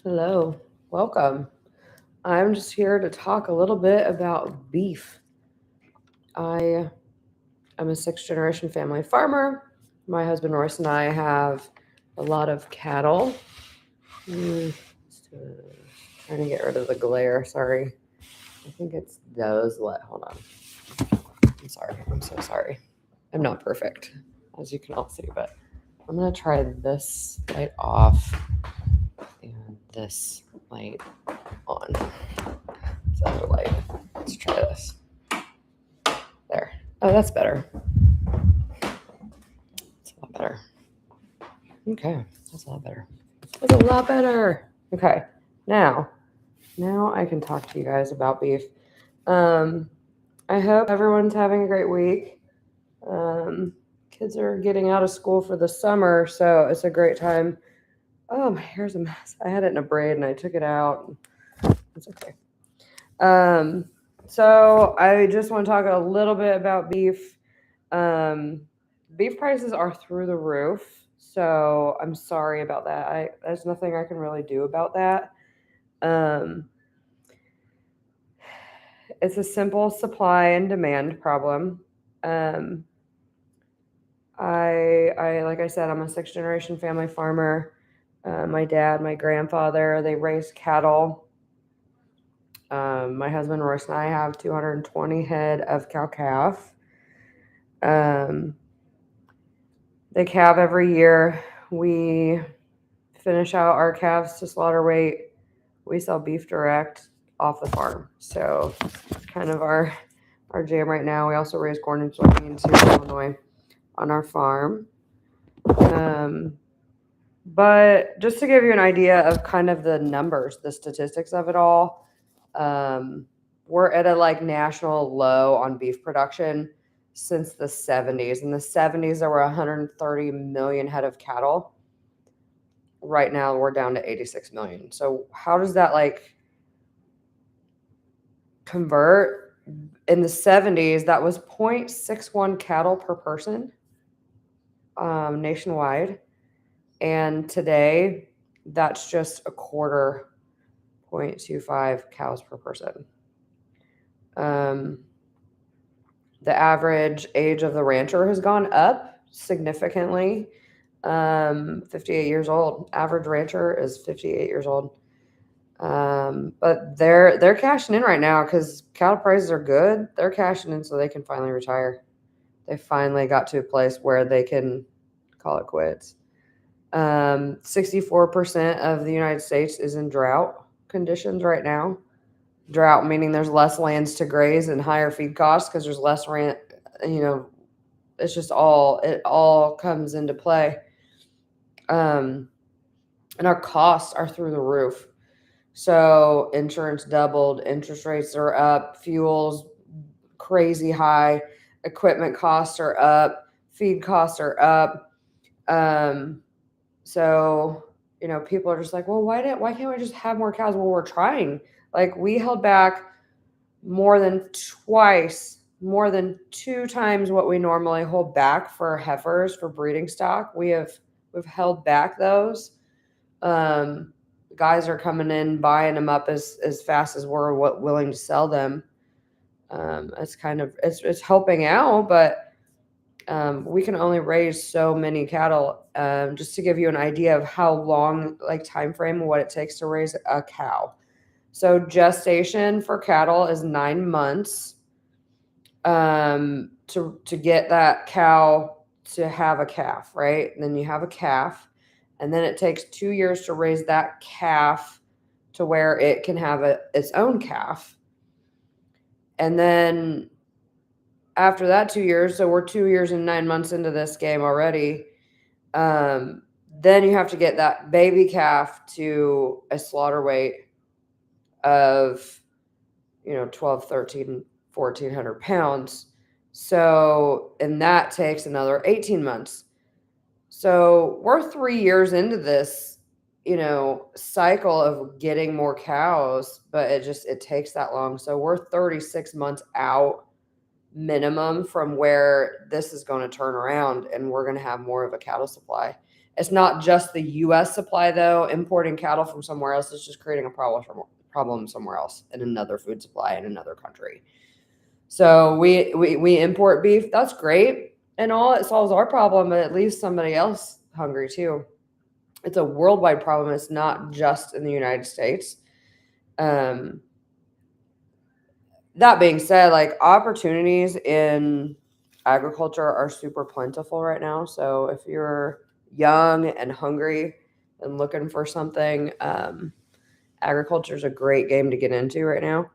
Hello, welcome. I'm just here to talk a little bit about beef. I am a sixth generation family farmer. My husband Royce and I have a lot of cattle. Just, trying to get rid of the glare. Sorry. I think it's those. Hold on. I'm sorry. I'm so sorry. I'm not perfect, as you can all see, but I'm going to try this light off and this light on. This other light. Let's try this. There. Oh, that's better. That's a lot better. Okay. That's a lot better. That's a lot better. Okay. Now I can talk to you guys about beef. I hope everyone's having a great week. Kids are getting out of school for the summer, so it's a great time. Oh, my hair's a mess. I had it in a braid and I took it out. It's okay. So I just want to talk a little bit about beef. Beef prices are through the roof, so I'm sorry about that. There's nothing I can really do about that. Um, it's a simple supply and demand problem. Um, I like I said, I'm a sixth generation family farmer. My dad, my grandfather, they raised cattle. My husband Royce and I have 220 head of cow calf. Um, they calve every year. We finish out our calves to slaughter weight. We sell beef direct off the farm. So it's kind of our jam right now. We also raise corn and soybeans here in Illinois on our farm. But just to give you an idea of kind of the numbers, the statistics of it all, we're at a national low on beef production since the 70s. In the 70s, there were 130 million head of cattle. Right now, we're down to 86 million. So how does that convert? In the 70s, that was 0.61 cattle per person nationwide. And today, that's just a quarter, 0.25 cows per person. The average age of the rancher has gone up significantly. 58 years old. Average rancher is 58 years old. But they're cashing in right now because cattle prices are good. They're cashing in so they can finally retire. They finally got to a place where they can call it quits. 64% of the United States is in drought conditions right now. Drought meaning there's less lands to graze and higher feed costs because there's less rent. It's just it all comes into play. And our costs are through the roof. So insurance doubled, interest rates are up, fuel's crazy high, equipment costs are up, feed costs are up. So, people are just like, well, why can't we just have more cows? Well, we're trying. We held back more than two times what we normally hold back for heifers for breeding stock. We've held back those. Guys are coming in, buying them up as fast as we're willing to sell them. It's helping out, but we can only raise so many cattle. Just to give you an idea of how long, time frame, what it takes to raise a cow. So gestation for cattle is 9 months. To get that cow to have a calf, right? And then you have a calf, and then it takes 2 years to raise that calf to where it can have its own calf. And then after that 2 years, so we're 2 years and 9 months into this game already, then you have to get that baby calf to a slaughter weight of 12, 13, 1,400 pounds. So, and that takes another 18 months. So we're 3 years into this, cycle of getting more cows, but it takes that long. So we're 36 months out minimum from where this is going to turn around and we're going to have more of a cattle supply. It's not just the U.S. supply, though. Importing cattle from somewhere else is just creating a problem somewhere else in another food supply in another country. So we import beef. That's great and all. It solves our problem, but it leaves somebody else hungry too. It's a worldwide problem. It's not just in the United States. Um, that being said, like opportunities in agriculture are super plentiful right now. So if you're young and hungry and looking for something, agriculture is a great game to get into right now.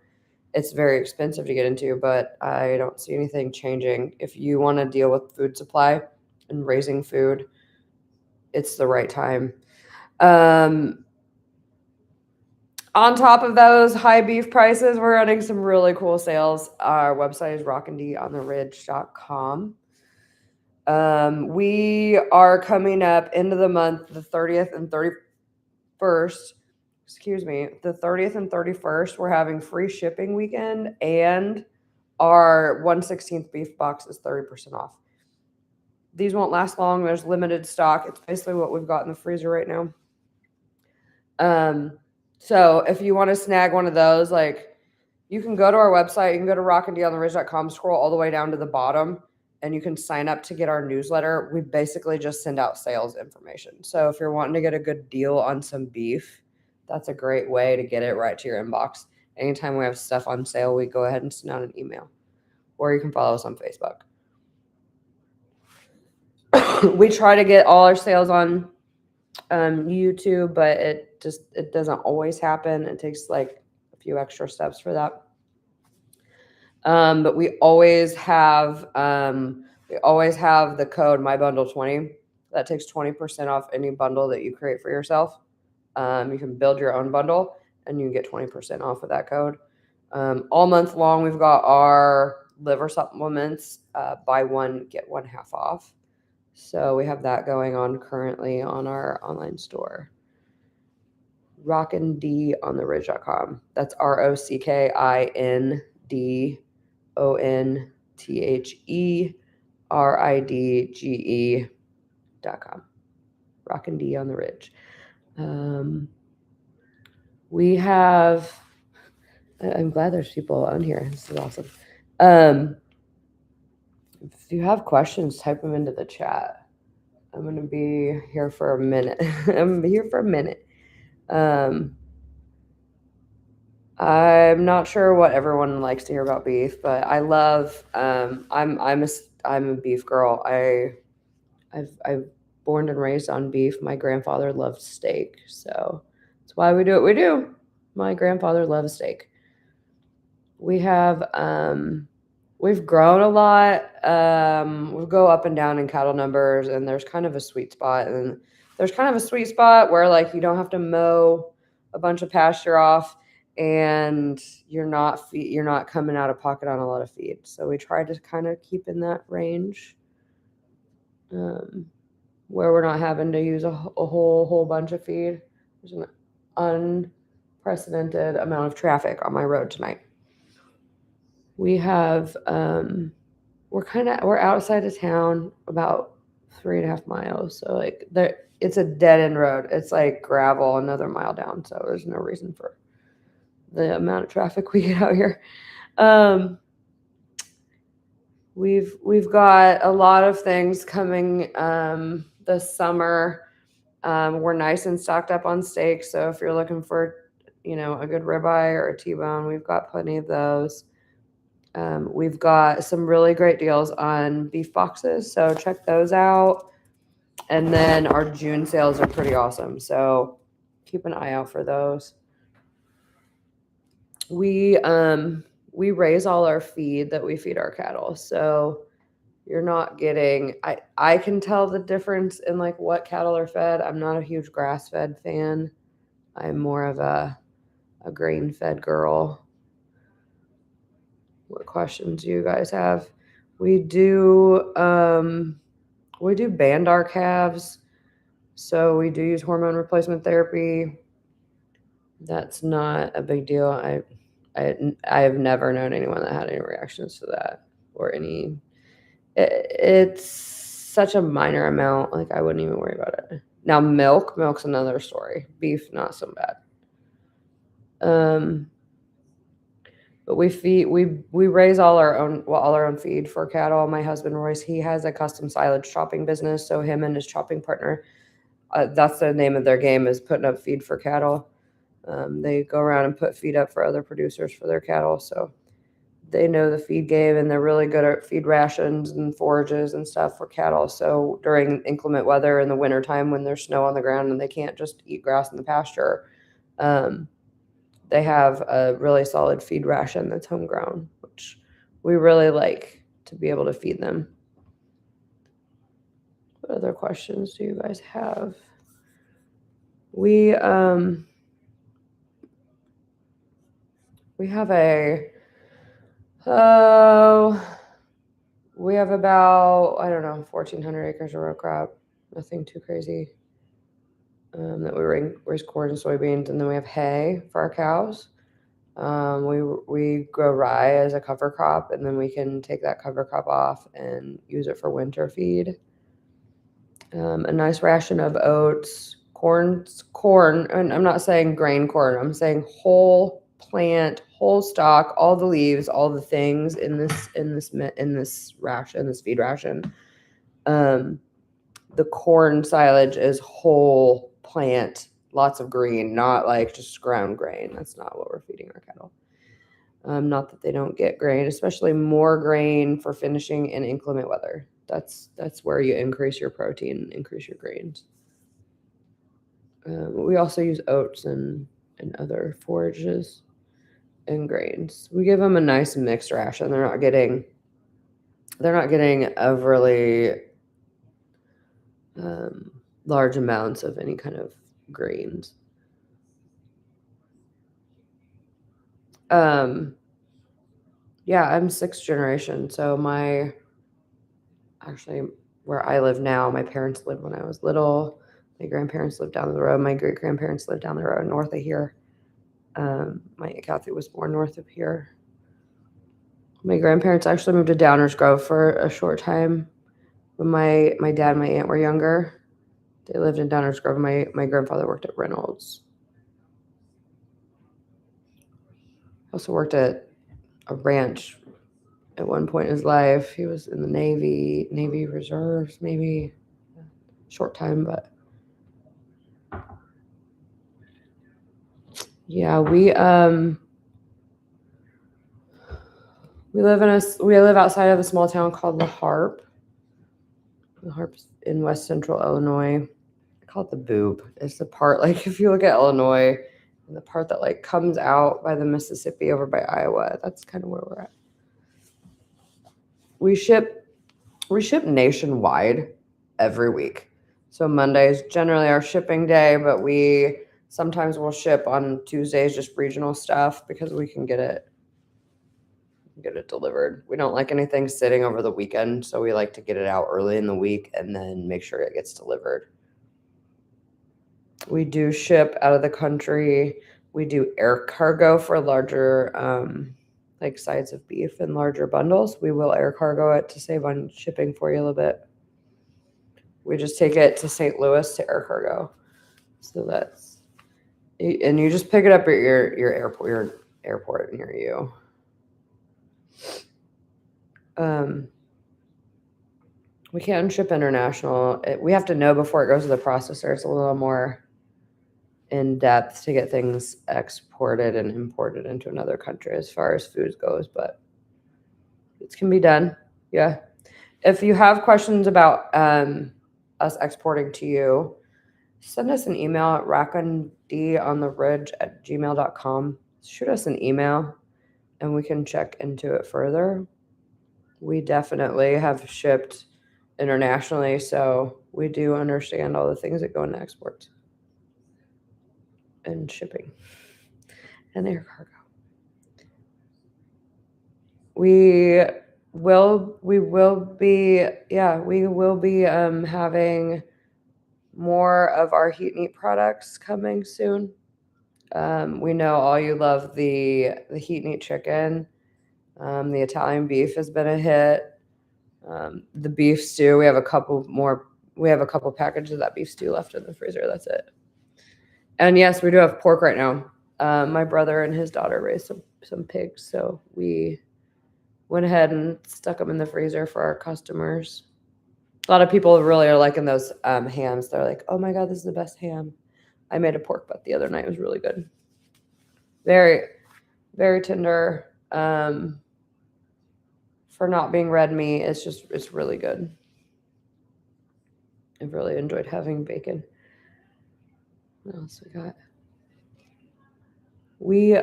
It's very expensive to get into, but I don't see anything changing. If you want to deal with food supply and raising food, it's the right time. On top of those high beef prices, we're running some really cool sales. Our website is rockandontheridge.com. We are coming up into the month, the 30th and 31st. Excuse me, the 30th and 31st, we're having free shipping weekend, and our 1/16th beef box is 30% off. These won't last long. There's limited stock. It's basically what we've got in the freezer right now. So if you want to snag one of those, like you can go to our website, you can go to rockandontheridge.com, scroll all the way down to the bottom, and you can sign up to get our newsletter. We basically just send out sales information. So if you're wanting to get a good deal on some beef, that's a great way to get it right to your inbox. Anytime we have stuff on sale, we go ahead and send out an email. Or you can follow us on Facebook. We try to get all our sales on YouTube, but it doesn't always happen. It takes like a few extra steps for that. But we always have the code MyBundle20 that takes 20% off any bundle that you create for yourself. You can build your own bundle and you get 20% off with that code. All month long, we've got our liver supplements, buy one, get one half off. So we have that going on currently on our online store. rockandontheridge.com. That's ROCKINDONTHERIDGE.com. Rock and D on the Ridge. We have. I'm glad there's people on here. This is awesome. If you have questions, type them into the chat. I'm going to be here for a minute. I'm not sure what everyone likes to hear about beef, but I love. I'm a beef girl. I've born and raised on beef. My grandfather loved steak, so that's why we do what we do. My grandfather loves steak. We have we've grown a lot. We go up and down in cattle numbers, and there's kind of a sweet spot. And there's kind of a sweet spot where like you don't have to mow a bunch of pasture off, and you're not coming out of pocket on a lot of feed. So we try to kind of keep in that range, where we're not having to use a whole bunch of feed. There's an unprecedented amount of traffic on my road tonight. We have we're outside of town about 3.5 miles. So like it's a dead end road. It's like gravel another mile down. So there's no reason for the amount of traffic we get out here. We've got a lot of things coming this summer. We're nice and stocked up on steak. So if you're looking for, a good ribeye or a T-bone, we've got plenty of those. We've got some really great deals on beef boxes, so check those out. And then our June sales are pretty awesome, so keep an eye out for those. We raise all our feed that we feed our cattle, so you're not getting. I can tell the difference in like what cattle are fed. I'm not a huge grass-fed fan. I'm more of a grain-fed girl. What questions do you guys have? We do band our calves, so we do use hormone replacement therapy. That's not a big deal. I have never known anyone that had any reactions to that or any. It's such a minor amount. Like I wouldn't even worry about it. Now milk's another story. Beef, not so bad. But we raise all our own feed for cattle. My husband Royce, he has a custom silage chopping business, so him and his chopping partner, that's the name of their game, is putting up feed for cattle. They go around and put feed up for other producers for their cattle, so they know the feed game, and they're really good at feed rations and forages and stuff for cattle. So during inclement weather in the wintertime when there's snow on the ground and they can't just eat grass in the pasture, they have a really solid feed ration that's homegrown, which we really like to be able to feed them. What other questions do you guys have? We have we have about, I don't know, 1,400 acres of row crop. Nothing too crazy. That we raise corn and soybeans, and then we have hay for our cows. We grow rye as a cover crop, and then we can take that cover crop off and use it for winter feed. A nice ration of oats, corn, and I'm not saying grain corn. I'm saying whole plant, whole stalk, all the leaves, all the things in this ration, this feed ration. The corn silage is whole plant, lots of green, not like just ground grain. That's not what we're feeding our cattle. Not that they don't get grain, especially more grain for finishing in inclement weather. That's where you increase your protein, increase your grains. We also use oats and other forages and grains. We give them a nice mixed ration. They're not getting overly large amounts of any kind of grains. Yeah, I'm sixth generation. So where I live now, my parents lived when I was little. My grandparents lived down the road. My great grandparents lived down the road north of here. My Aunt Kathy was born north of here. My grandparents actually moved to Downers Grove for a short time. When my dad and my aunt were younger, they lived in Downers Grove. My grandfather worked at Reynolds. Also worked at a ranch at one point in his life. He was in the Navy Reserves, maybe short time, but yeah, we live outside of a small town called La Harpe. La Harpe's in west central Illinois. I call it the boob. It's the part, like, if you look at Illinois, and the part that like comes out by the Mississippi over by Iowa, that's kind of where we're at. We ship nationwide every week. So Monday is generally our shipping day, but we sometimes will ship on Tuesdays, just regional stuff, because we can get it delivered. We don't like anything sitting over the weekend, so we like to get it out early in the week and then make sure it gets delivered. We do ship out of the country. We do air cargo for larger like sides of beef and larger bundles. We will air cargo it to save on shipping for you a little bit. We just take it to St. Louis to air cargo. So and you just pick it up at your airport near you. We can't ship international. We have to know before it goes to the processor. It's a little more in depth to get things exported and imported into another country as far as food goes, but it can be done. Yeah. If you have questions about us exporting to you, send us an email at rackandontheridge@gmail.com. Shoot us an email and we can check into it further. We definitely have shipped internationally, so we do understand all the things that go into exports and shipping and air cargo. We will be having more of our heat and eat products coming soon. We know all you love the heat and eat chicken. The Italian beef has been a hit. The beef stew, we have a couple more We have a couple packages of that beef stew left in the freezer. That's it. And yes, we do have pork right now. My brother and his daughter raised some pigs, so we went ahead and stuck them in the freezer for our customers. A lot of people really are liking those hams. They're like, "Oh my god, this is the best ham." I made a pork butt the other night. It was really good. Very, very tender. For not being red meat, it's really good. I've really enjoyed having bacon. What else we got? We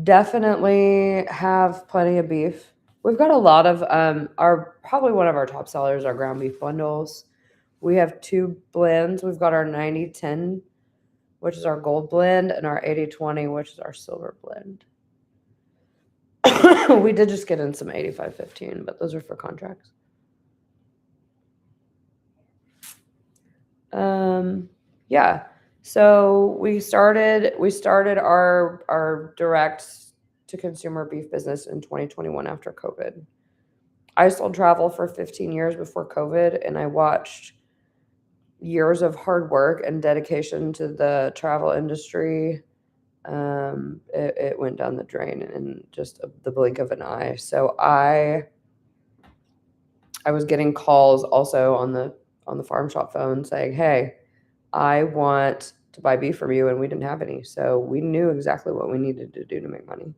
definitely have plenty of beef. We've got a lot of our probably one of our top sellers are ground beef bundles. We have two blends. We've got our 90-10, which is our gold blend, and our 80-20, which is our silver blend. We did just get in some 85-15, but those are for contracts. Yeah. So we started our direct to consumer beef business in 2021 after COVID. I sold travel for 15 years before COVID, and I watched years of hard work and dedication to the travel industry. It went down the drain in just the blink of an eye. So I was getting calls also on the farm shop phone saying, "Hey, I want to buy beef from you," and we didn't have any. So we knew exactly what we needed to do to make money.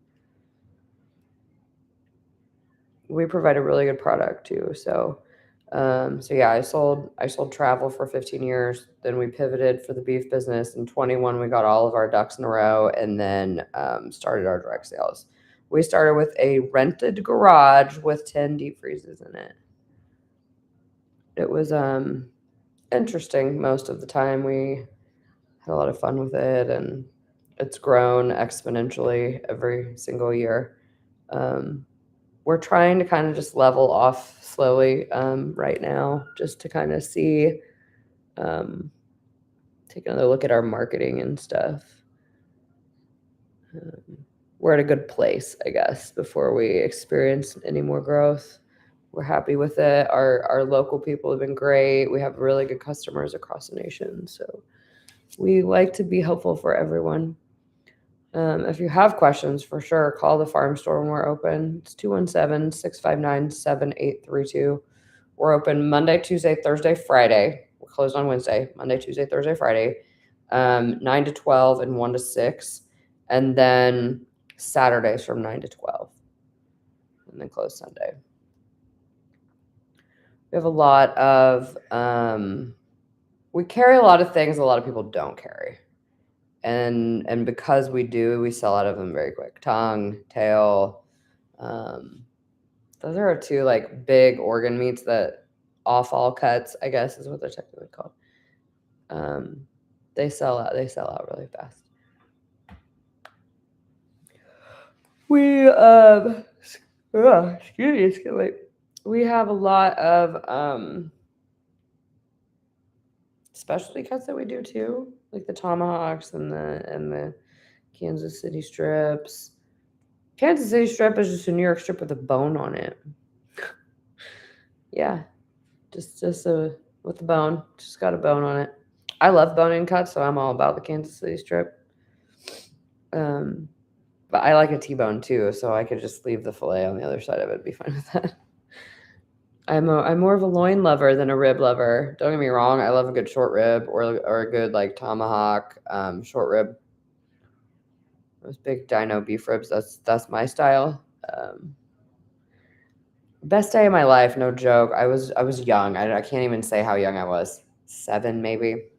We provide a really good product too. So yeah, I sold travel for 15 years. Then we pivoted for the beef business. In 21, we got all of our ducks in a row, and then started our direct sales. We started with a rented garage with 10 deep freezes in it. It was interesting most of the time. We had a lot of fun with it, and it's grown exponentially every single year. We're trying to kind of just level off slowly right now, just to kind of see, take another look at our marketing and stuff. We're at a good place, I guess, before we experience any more growth. We're happy with it. Our local people have been great. We have really good customers across the nation. So we like to be helpful for everyone. If you have questions, for sure, call the farm store when we're open. It's 217-659-7832. We're open Monday, Tuesday, Thursday, Friday. We're closed on Wednesday. Monday, Tuesday, Thursday, Friday. 9 to 12 and 1 to 6. And then Saturdays from 9 to 12. And then close Sunday. We have a lot of, we carry a lot of things a lot of people don't carry. And because we do, we sell out of them very quick. Tongue, tail. Those are our two like big organ meats that offal cuts, I guess is what they're technically called. They sell out really fast. We excuse me, we have a lot of specialty cuts that we do too, like the tomahawks and the Kansas City strips. Kansas City strip is just a New York strip with a bone on it. Yeah, just with the bone, just got a bone on it. I love bone-in cuts, so I'm all about the Kansas City strip. But I like a T-bone too, so I could just leave the fillet on the other side of it. Be fine with that. I'm more of a loin lover than a rib lover. Don't get me wrong. I love a good short rib or a good like tomahawk short rib. Those big dino beef ribs. That's my style. Best day of my life, no joke. I was young. I can't even say how young I was. 7 maybe.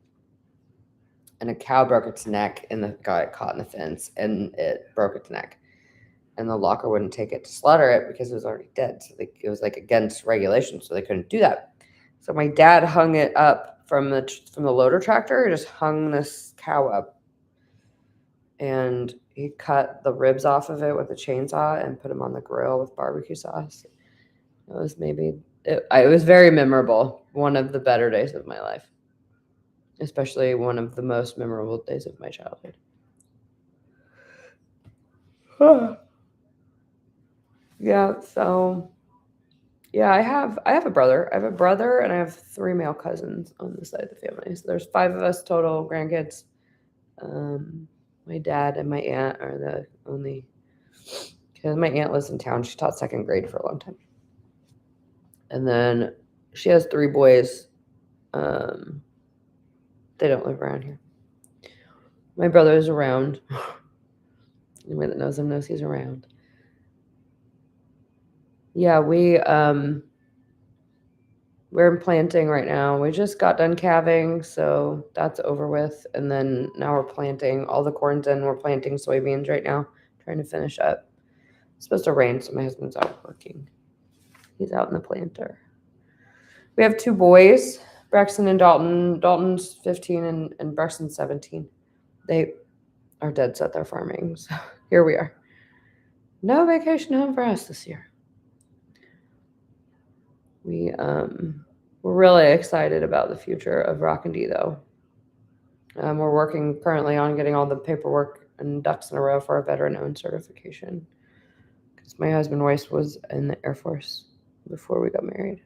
And a cow broke its neck and got caught in the fence, and it broke its neck. And the locker wouldn't take it to slaughter it because it was already dead. So it was like against regulation, so they couldn't do that. So my dad hung it up from the loader tractor. Just hung this cow up, and he cut the ribs off of it with a chainsaw and put them on the grill with barbecue sauce. It was it was very memorable. One of the better days of my life, especially one of the most memorable days of my childhood. Yeah, so yeah, I have a brother. I have a brother and I have 3 male cousins on this side of the family. So there's 5 of us total grandkids. My dad and my aunt are the only because my aunt lives in town. She taught 2nd grade for a long time. And then she has 3 boys. Um, they don't live around here. My brother is around. Anyone that knows him knows he's around. Yeah, we're in planting right now. We just got done calving, so that's over with. And then now we're planting. All the corn's in. We're planting soybeans right now, trying to finish up. It's supposed to rain, so my husband's out working. He's out in the planter. We have 2 boys, Braxton and Dalton. Dalton's 15 and Braxton's 17. They are dead set their farming, so here we are. No vacation home for us this year. We're really excited about the future of Rock and D, though. We're working currently on getting all the paperwork and ducks in a row for our veteran-owned certification. Because my husband Royce was in the Air Force before we got married.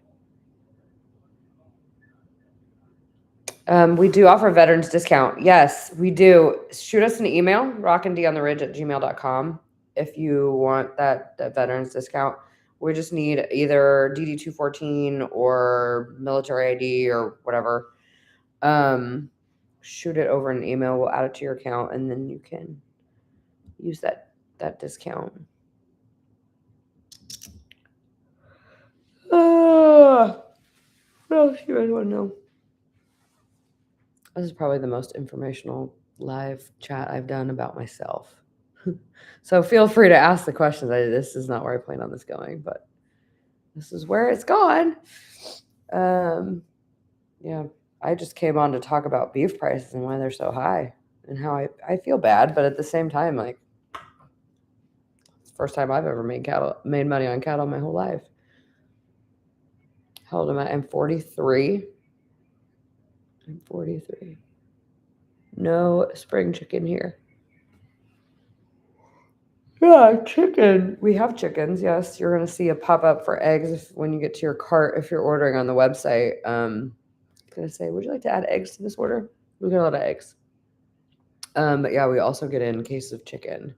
We do offer veterans discount. Yes, we do. Shoot us an email, rockandontheridge@gmail.com, if you want that veterans discount. We just need either DD 214 or military ID or whatever. Shoot it over an email. We'll add it to your account, and then you can use that discount. What else do you guys want to know? This is probably the most informational live chat I've done about myself. So feel free to ask the questions. This is not where I plan on this going, but this is where it's gone. Yeah, I just came on to talk about beef prices and why they're so high and how I feel bad, but at the same time, like, it's the first time I've ever made money on cattle my whole life. How old am I? I'm 43. I'm 43. No spring chicken here. Yeah, chicken. We have chickens. Yes, you're going to see a pop up for eggs when you get to your cart if you're ordering on the website. Going to say, would you like to add eggs to this order? We get a lot of eggs. But yeah, we also get in cases of chicken.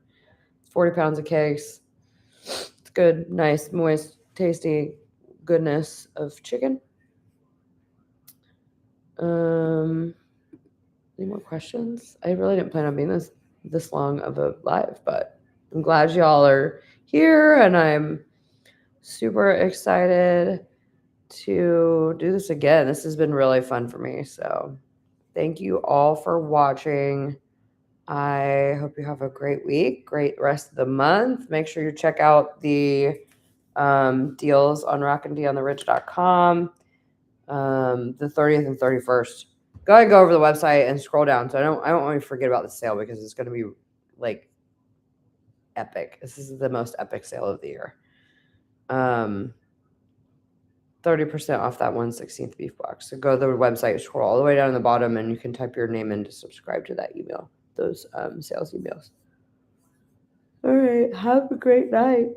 40 pounds of cakes. It's good, nice, moist, tasty goodness of chicken. Any more questions? I really didn't plan on being this long of a live, but I'm glad y'all are here, and I'm super excited to do this again. This has been really fun for me. So thank you all for watching. I hope you have a great week, great rest of the month. Make sure you check out the deals on rockandontheridge.com the 30th and 31st. Go ahead and go over the website and scroll down. So I don't want you to forget about the sale because it's going to be like epic. This is the most epic sale of the year. 30% off that 1/16 beef box. So go to the website, scroll all the way down to the bottom, and you can type your name in to subscribe to that email, those sales emails. All right. Have a great night.